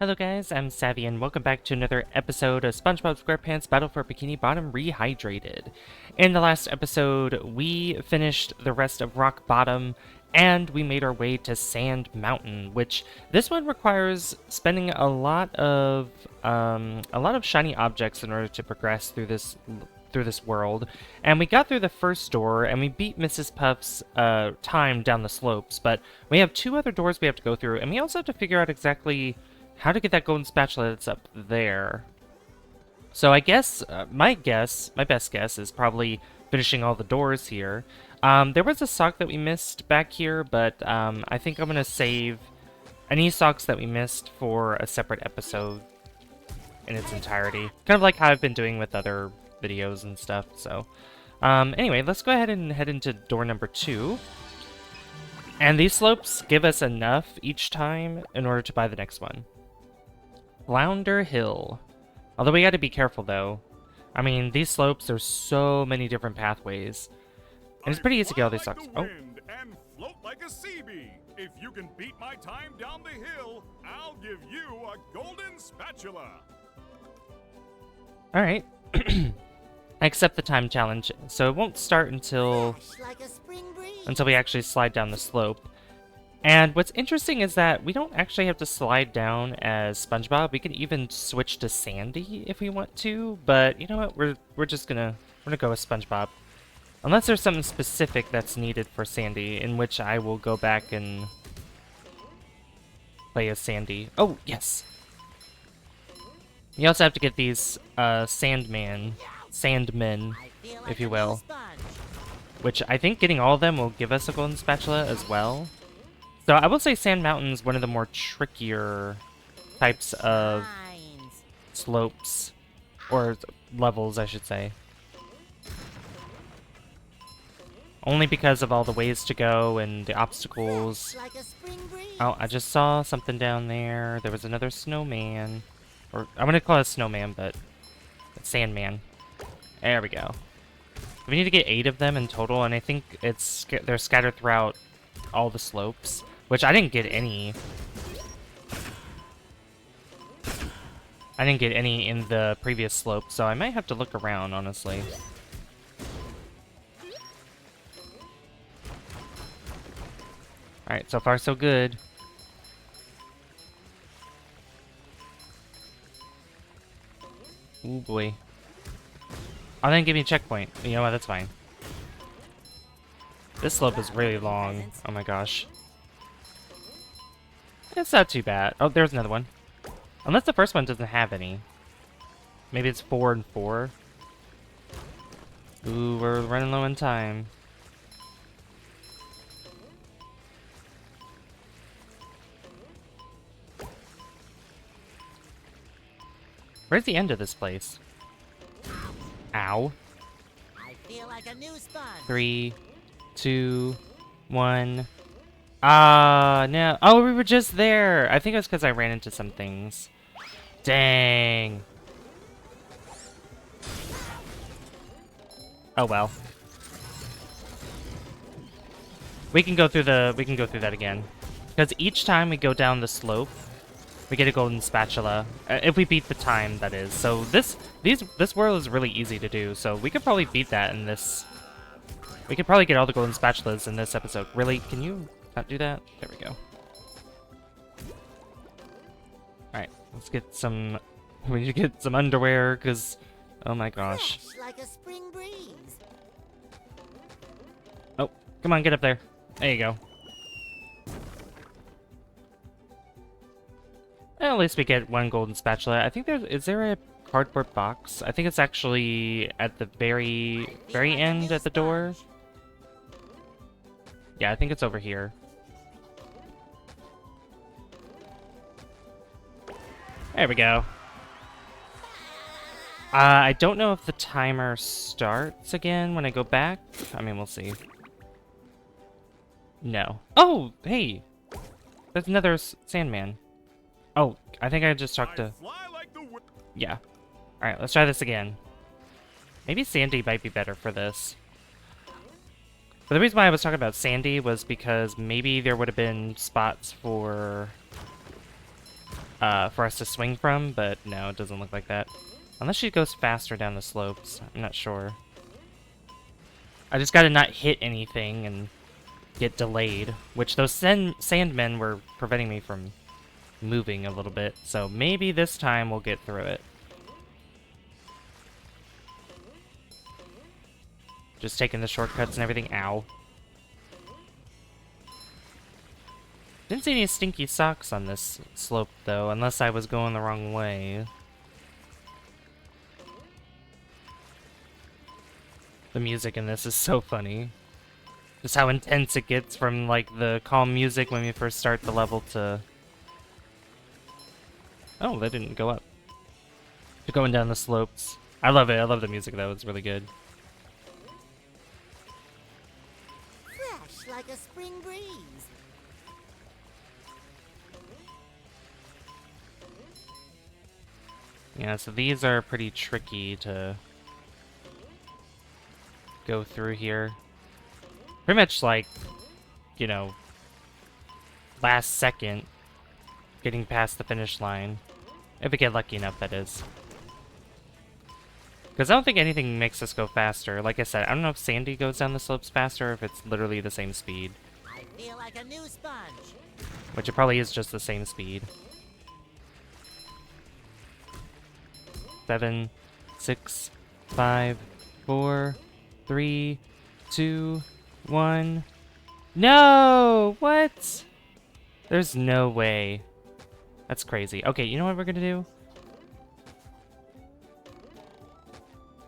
Hello guys, I'm Savvy and welcome back to another episode of SpongeBob SquarePants Battle for Bikini Bottom Rehydrated. In the last episode, we finished the rest of Rock Bottom and we made our way to Sand Mountain, which this one requires spending a lot of shiny objects in order to progress through this world. And we got through the first door and we beat Mrs. Puff's time down the slopes, but we have two other doors we have to go through, and we also have to figure out exactly how to get that golden spatula that's up there. So I guess, my best guess is probably finishing all the doors here. There was a sock that we missed back here, but I think I'm going to save any socks that we missed for a separate episode in its entirety. Kind of like how I've been doing with other videos and stuff, so. Anyway, let's go ahead and head into door number 2. And these slopes give us enough each time in order to buy the next one. Flounder Hill. Although we gotta be careful though. I mean, these slopes, there's so many different pathways. And it's pretty easy to get all these socks. Oh. And float like a sea bee. If you can beat my time down the hill, I'll give you a golden spatula. Alright. I accept the time challenge, so it won't start until we actually slide down the slope. And what's interesting is that we don't actually have to slide down as SpongeBob. We can even switch to Sandy if we want to, but you know what? We're gonna go with SpongeBob. Unless there's something specific that's needed for Sandy, in which I will go back and play as Sandy. Oh, yes. You also have to get these sandmen, if you will. Which I think getting all of them will give us a golden spatula as well. So I will say Sand Mountain's one of the more trickier types of slopes, or levels, I should say. Only because of all the ways to go and the obstacles. Oh, I just saw something down there. There was another snowman. Or, I'm gonna call it a snowman, but it's Sandman. There we go. We need to get 8 of them in total, and I think they're scattered throughout all the slopes. Which I didn't get any. I didn't get any in the previous slope, so I might have to look around, honestly. Alright, so far so good. Ooh boy. Oh, they didn't give me a checkpoint. You know what, that's fine. This slope is really long. Oh my gosh. It's not too bad. Oh, there's another one. Unless the first one doesn't have any. Maybe it's 4 and 4. Ooh, we're running low on time. Where's the end of this place? Ow. I feel like a new sponge. 3, 2, 1. Ah, no. Oh, we were just there. I think it was because I ran into some things. Dang. Oh well. We can go through that again. Because each time we go down the slope, we get a golden spatula. If we beat the time, that is. So this world is really easy to do. So we could probably beat that in this. We could probably get all the golden spatulas in this episode. Really? Can you not do that? There we go. Alright, let's get some... We need to get some underwear, because... Oh my gosh. Like a spring breeze. Oh, come on, get up there. There you go. Well, at least we get 1 golden spatula. I think is there a cardboard box? I think it's actually at the very end at the door. Yeah, I think it's over here. There we go. I don't know if the timer starts again when I go back. I mean, we'll see. No. Oh, hey! There's another Sandman. Oh, I think I just talked to... Yeah. Alright, let's try this again. Maybe Sandy might be better for this. But the reason why I was talking about Sandy was because maybe there would have been spots for for us to swing from, but no, it doesn't look like that. Unless she goes faster down the slopes. I'm not sure. I just gotta not hit anything and get delayed, which those sandmen were preventing me from moving a little bit, so maybe this time we'll get through it. Just taking the shortcuts and everything. Ow. Didn't see any stinky socks on this slope, though, unless I was going the wrong way. The music in this is so funny. Just how intense it gets from, like, the calm music when we first start the level to... Oh, that didn't go up. To going down the slopes. I love it. I love the music, though. It's really good. Fresh like a spring breeze. Yeah, so these are pretty tricky to go through here. Pretty much like, you know, last second getting past the finish line. If we get lucky enough, that is. Because I don't think anything makes us go faster. Like I said, I don't know if Sandy goes down the slopes faster or if it's literally the same speed. I feel like a new sponge. Which it probably is just the same speed. 7, 6, 5, 4, 3, 2, 1. No! What? There's no way. That's crazy. Okay, you know what we're gonna do?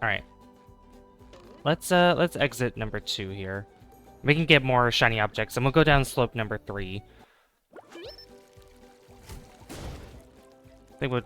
Alright. Let's exit number 2 here. We can get more shiny objects, and we'll go down slope number 3. I think we'll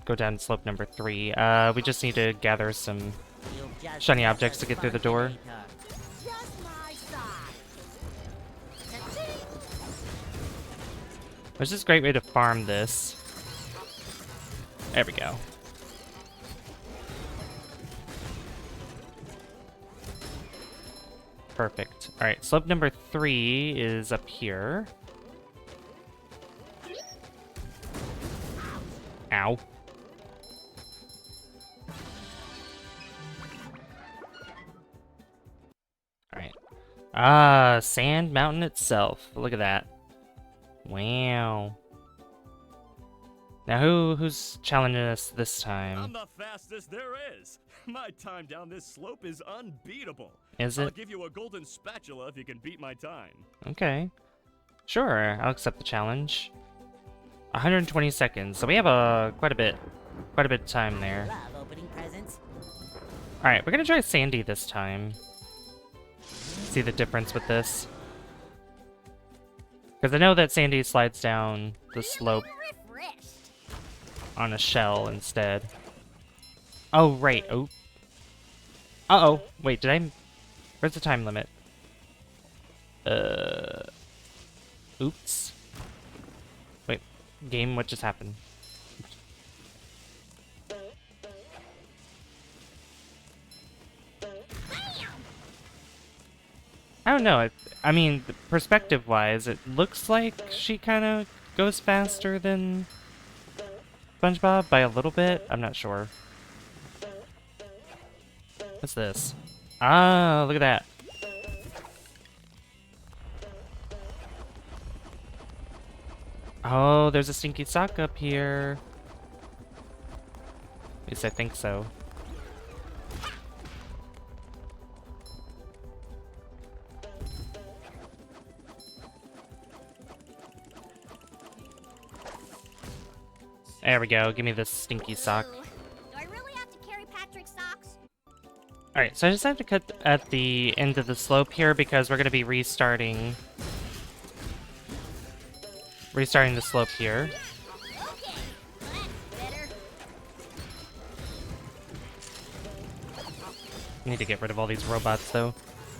go down slope number 3. We just need to gather some shiny objects to get through the door. Just my size. Cha-ching! Which is a great way to farm this. There we go. Perfect. Alright, slope number 3 is up here. Ow. Alright. Ah, Sand Mountain itself. Look at that. Wow. Now who's challenging us this time? I'm the fastest there is. My time down this slope is unbeatable. Is I'll it? give you a golden spatula if you can beat my time. Okay. Sure, I'll accept the challenge. 120 seconds, so we have quite a bit of time there. Love opening presents. Alright, we're gonna try Sandy this time. See the difference with this. Because I know that Sandy slides down the slope Refreshed. on a shell instead. Oh, right. Oh. Uh-oh. Wait, did I... Where's the time limit? Oops. Wait. Game, what just happened? I don't know. I mean, perspective-wise, it looks like she kind of goes faster than SpongeBob by a little bit. I'm not sure. What's this? Ah, look at that. Oh, there's a stinky sock up here. At least I think so. There we go. Give me this stinky sock. Do I really have to carry Patrick's socks? Alright, so I just have to cut at the end of the slope here because we're going to be restarting the slope here. Okay, that's better. Need to get rid of all these robots though,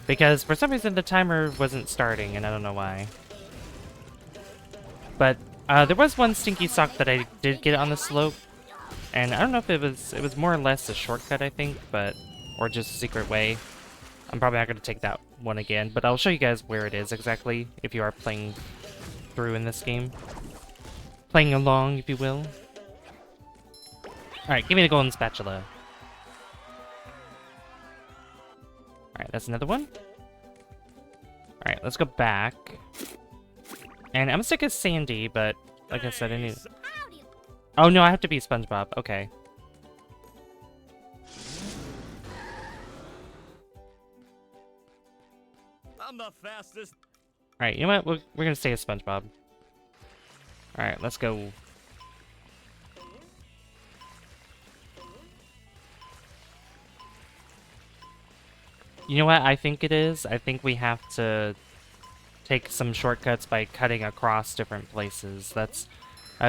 because for some reason the timer wasn't starting and I don't know why. But there was one stinky sock that I did get on the slope, and I don't know if it was more or less a shortcut, I think, but or just a secret way. I'm probably not going to take that one again, but I'll show you guys where it is exactly if you are playing through in this game. playing along, if you will. Alright, give me the golden spatula. Alright, that's another one. Alright, let's go back. And I'm gonna stick as Sandy, but like I said, I need... Howdy. Oh no, I have to be SpongeBob. Okay. I'm the fastest. Alright, you know what? We're gonna stay as SpongeBob. Alright, let's go. You know what I think it is? I think we have to take some shortcuts by cutting across different places. That's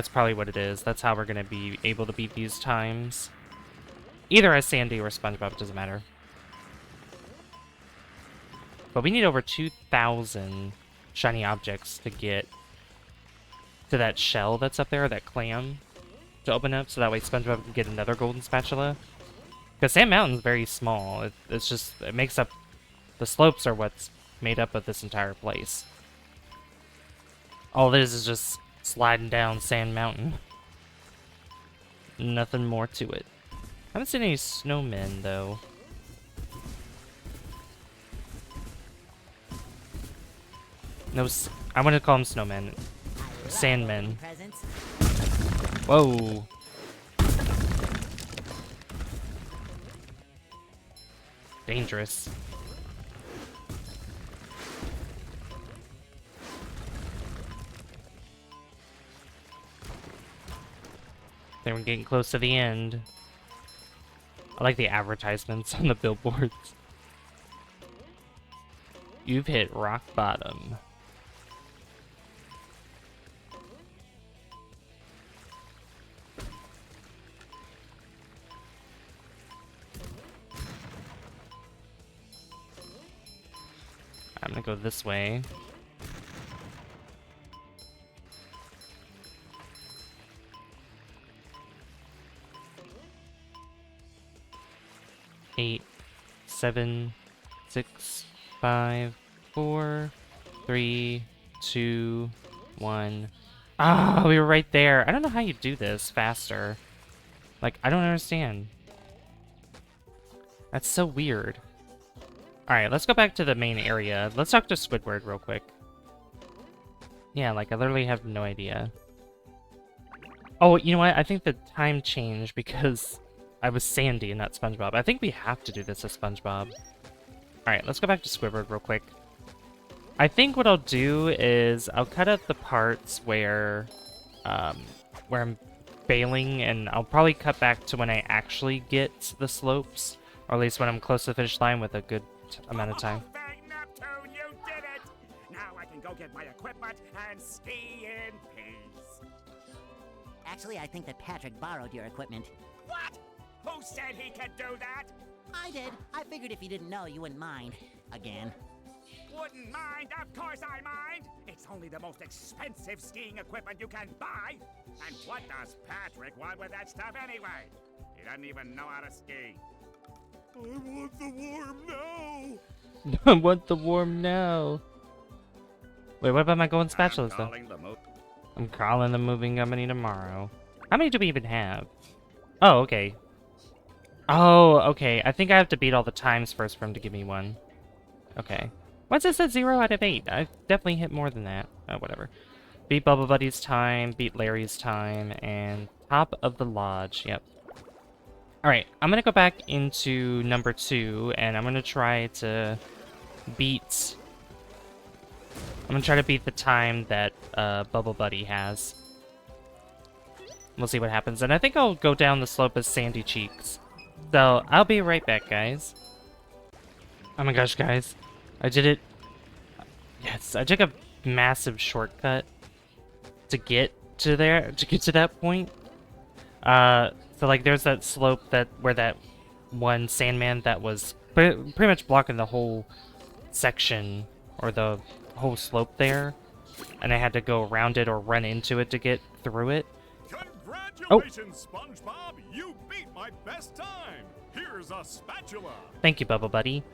probably what it is. That's how we're gonna be able to beat these times. Either as Sandy or SpongeBob, it doesn't matter. But we need over 2,000 shiny objects to get to that shell that's up there, that clam, to open up, so that way SpongeBob can get another golden spatula. Because Sand Mountain's very small. It's just, it makes up, the slopes are what's made up of this entire place. All it is just sliding down Sand Mountain. Nothing more to it. I haven't seen any snowmen, though. No, I want to call them snowmen. Sandmen. Presents. Whoa. Dangerous. Then we're getting close to the end. I like the advertisements on the billboards. You've hit rock bottom. I'm gonna go this way. Eight, 7, 6, 5, 4, 3, 2, 1. Ah, we were right there. I don't know how you do this faster. Like, I don't understand. That's so weird. Alright, let's go back to the main area. Let's talk to Squidward real quick. Yeah, like, I literally have no idea. Oh, you know what? I think the time changed because I was Sandy and not SpongeBob. I think we have to do this as SpongeBob. Alright, let's go back to Squidward real quick. I think what I'll do is I'll cut out the parts where I'm failing, and I'll probably cut back to when I actually get the slopes, or at least when I'm close to the finish line with a good amount of time. Thank Neptune, you did it! Now I can go get my equipment and ski in peace. Actually, I think that Patrick borrowed your equipment. What? Who said he could do that? I did. I figured if you didn't know, you wouldn't mind. Again. Wouldn't mind, of course I mind! It's only the most expensive skiing equipment you can buy! And what does Patrick want with that stuff anyway? He doesn't even know how to ski. I want the worm now! I want the worm now. Wait, what about my golden spatulas, though? I'm calling the moving company tomorrow. How many do we even have? Oh, okay. Oh, okay. I think I have to beat all the times first for him to give me one. Okay. What's this at 0 out of 8? I've definitely hit more than that. Oh, whatever. Beat Bubble Buddy's time, beat Larry's time, and top of the lodge. Yep. Alright, I'm gonna go back into number 2, and I'm gonna try to beat... I'm gonna try to beat the time that Bubble Buddy has. We'll see what happens. And I think I'll go down the slope as Sandy Cheeks. So, I'll be right back, guys. Oh my gosh, guys. I did it. Yes, I took a massive shortcut to get to there, to get to that point. So like there's that slope where that one Sandman that was pretty much blocking the whole section, or the whole slope there. And I had to go around it or run into it to get through it. Congratulations, SpongeBob! You beat my best time! Here's a spatula! Thank you, Bubble Buddy.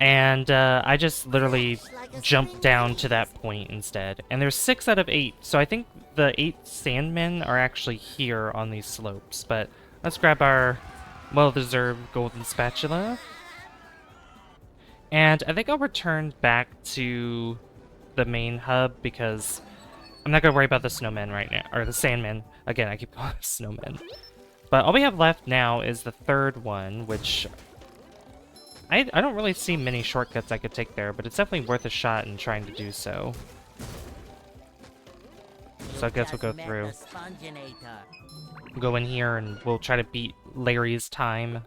And I just literally jumped down to that point instead. And there's 6 out of 8, so I think the 8 sandmen are actually here on these slopes. But let's grab our well-deserved golden spatula. And I think I'll return back to the main hub because I'm not going to worry about the snowmen right now, or the sandmen. Again, I keep calling them snowmen. But all we have left now is the third one, which I don't really see many shortcuts I could take there, but it's definitely worth a shot in trying to do so. So I guess we'll go through. We'll go in here and we'll try to beat Larry's time.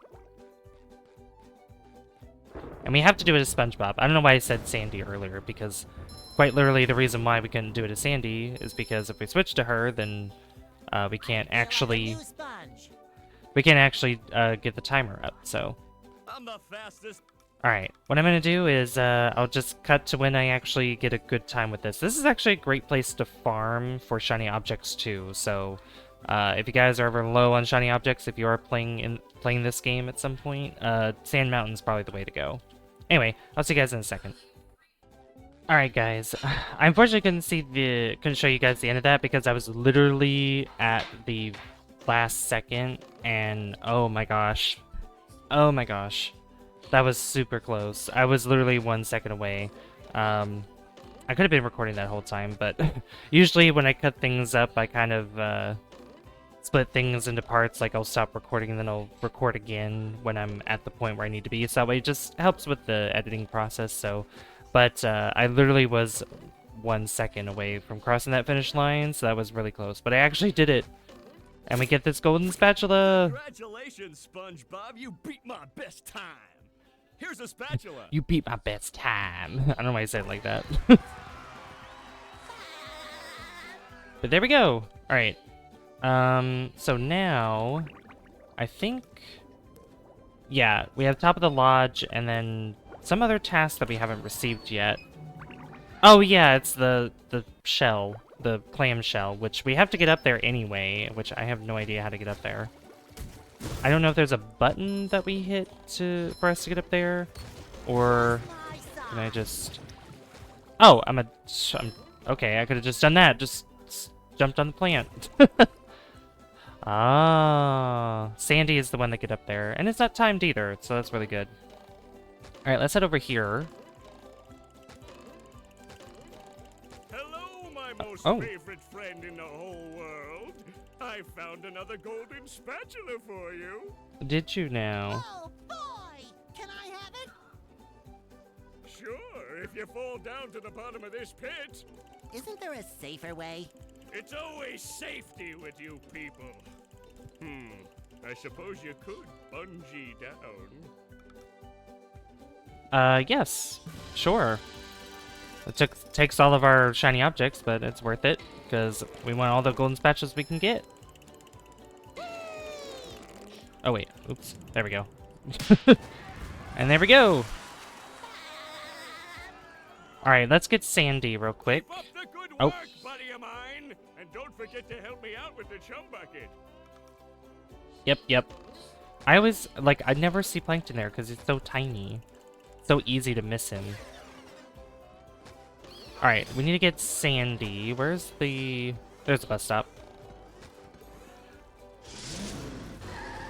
And we have to do it as SpongeBob. I don't know why I said Sandy earlier, because quite literally the reason why we couldn't do it as Sandy is because if we switch to her, then we can't actually get the timer up, so. I'm the fastest. Alright, what I'm going to do is I'll just cut to when I actually get a good time with this. This is actually a great place to farm for shiny objects too, so if you guys are ever low on shiny objects, if you are playing this game at some point, Sand Mountain's probably the way to go. Anyway, I'll see you guys in a second. Alright guys, I unfortunately couldn't show you guys the end of that because I was literally at the last second, and oh my gosh, that was super close. I was literally 1 second away. I could have been recording that whole time, but usually when I cut things up, I kind of split things into parts, like I'll stop recording and then I'll record again when I'm at the point where I need to be, so that way it just helps with the editing process, so. But I literally was 1 second away from crossing that finish line, so that was really close. But I actually did it! And we get this golden spatula! Congratulations, SpongeBob. You beat my best time. Here's a spatula. You beat my best time. I don't know why I said it like that. But there we go! Alright. So now, I think, yeah, we have top of the lodge and then some other task that we haven't received yet. Oh yeah, it's the shell, the clam shell, which we have to get up there anyway, which I have no idea how to get up there. I don't know if there's a button that we hit for us to get up there, or can I just... Oh, I'm okay, I could have just done that, just jumped on the plant. Ah, Sandy is the one that get up there, and it's not timed either, so that's really good. Alright, let's head over here. Hello, my most favorite friend in the whole world. I found another golden spatula for you. Did you now? Oh, boy! Can I have it? Sure, if you fall down to the bottom of this pit. Isn't there a safer way? It's always safety with you people. I suppose you could bungee down. Yes. Sure. It takes all of our shiny objects, but it's worth it, because we want all the golden spatulas we can get. Oh wait, oops, there we go. And there we go! Alright, let's get Sandy real quick. Keep up the good Oh. work, buddy of mine! And don't forget to help me out with the chum bucket. Yep. I never see Plankton there, because it's so tiny. So easy to miss him. Alright, we need to get Sandy. There's the bus stop.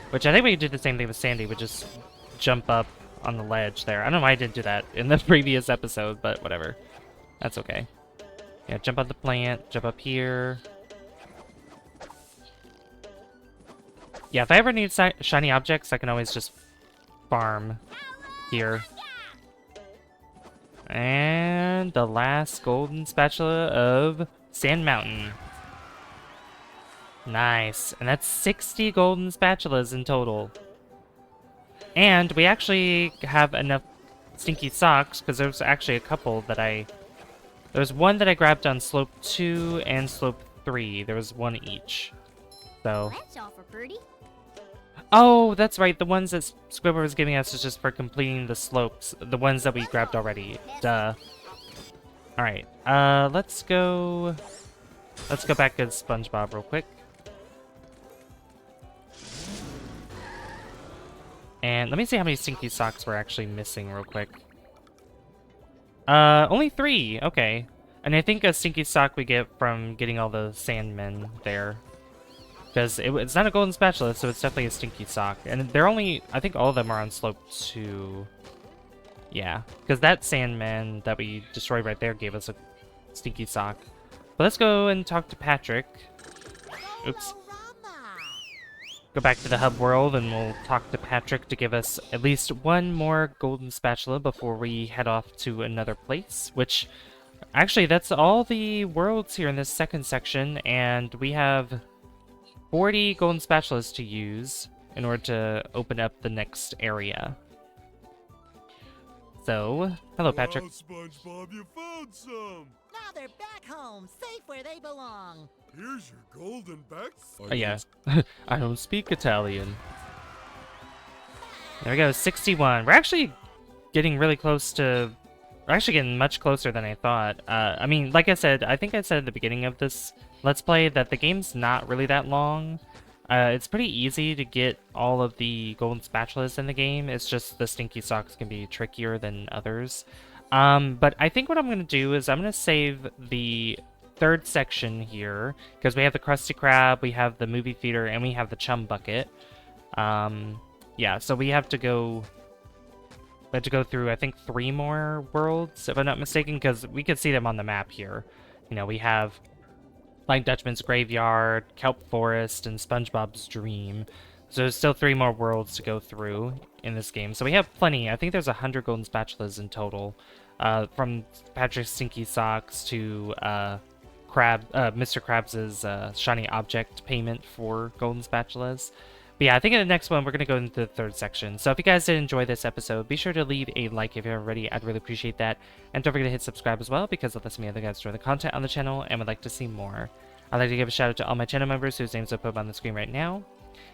Which I think we could do the same thing with Sandy, we just jump up on the ledge there. I don't know why I didn't do that in the previous episode, but whatever. That's okay. Yeah, jump on the plant, jump up here. Yeah, if I ever need shiny objects, I can always just farm here. And the last golden spatula of Sand Mountain. Nice. And that's 60 golden spatulas in total. And we actually have enough stinky socks, because there's actually a couple that there's one that I grabbed on slope 2 and slope 3. There was one each. So. That's all for Birdie. Oh, that's right. The ones that Squidward was giving us is just for completing the slopes. The ones that we grabbed already. Duh. Alright. Let's go back to SpongeBob real quick. And let me see how many stinky socks we're actually missing real quick. Only 3. Okay. And I think a stinky sock we get from getting all the sandmen there. Because it's not a golden spatula, so it's definitely a stinky sock. And they're only, I think all of them are on slope 2. Yeah, because that sandman that we destroyed right there gave us a stinky sock. But let's go and talk to Patrick. Oops. Go back to the hub world and we'll talk to Patrick to give us at least one more golden spatula before we head off to another place, which actually that's all the worlds here in this second section, and we have 40 golden spatulas to use in order to open up the next area. So, hello Patrick. Wow, SpongeBob, you found some! Now they're back home, safe where they belong. Here's your golden back. Yeah. I don't speak Italian. There we go, 61. We're actually getting really close to... We're actually getting much closer than I thought. I mean, like I said, I think I said at the beginning of this Let's Play that the game's not really that long. It's pretty easy to get all of the golden spatulas in the game. It's just the stinky socks can be trickier than others. But I think what I'm going to do is I'm going to save the third section here, because we have the Krusty Krab, we have the movie theater, and we have the chum bucket. Yeah, so we have to go through, I think, 3 more worlds, if I'm not mistaken, because we can see them on the map here. You know, we have Flying Dutchman's Graveyard, Kelp Forest, and SpongeBob's Dream. So there's still 3 more worlds to go through in this game. So we have plenty. I think there's 100 golden spatulas in total. From Patrick's Stinky Socks to Mr. Krabs' shiny object payment for golden spatulas. But yeah, I think in the next one, we're going to go into the third section. So if you guys did enjoy this episode, be sure to leave a like if you haven't already. I'd really appreciate that. And don't forget to hit subscribe as well, because it lets me other guys enjoy the content on the channel and would like to see more. I'd like to give a shout out to all my channel members whose names I'll put up on the screen right now.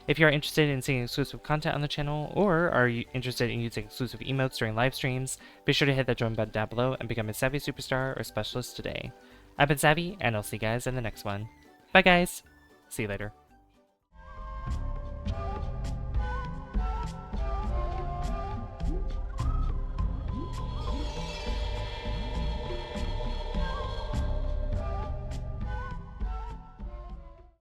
If you are interested in seeing exclusive content on the channel, or are you interested in using exclusive emotes during live streams, be sure to hit that join button down below and become a Savvy Superstar or Specialist today. I've been Savvy, and I'll see you guys in the next one. Bye guys! See you later.